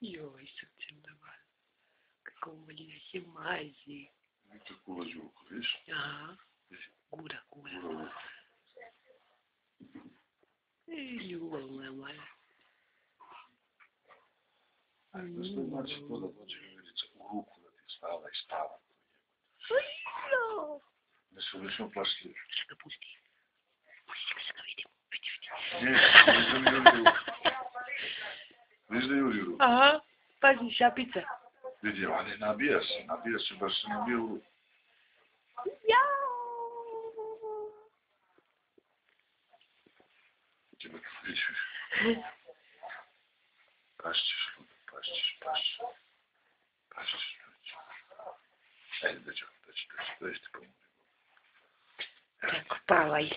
Joj, srce mrva. Kako voli da se mazi. Tako lažuko, viš? Aha. Gura. Ljubav moja mala. Što znači to da dođe Vjerica u ruku da ti stava i stava? Ne su lično plašljivi. Što ga pusti? Pusti ga, sad ga vidimo. Viš da juri u ruku? Aha, pazi, šapica. Vidi, a ne nabija se, baš se nabija u ruku. Jao! Тебе vidiš. Pašćeš, Luda, pašćeš. Ajde, dođi ti pomoći. Tako, spavaj.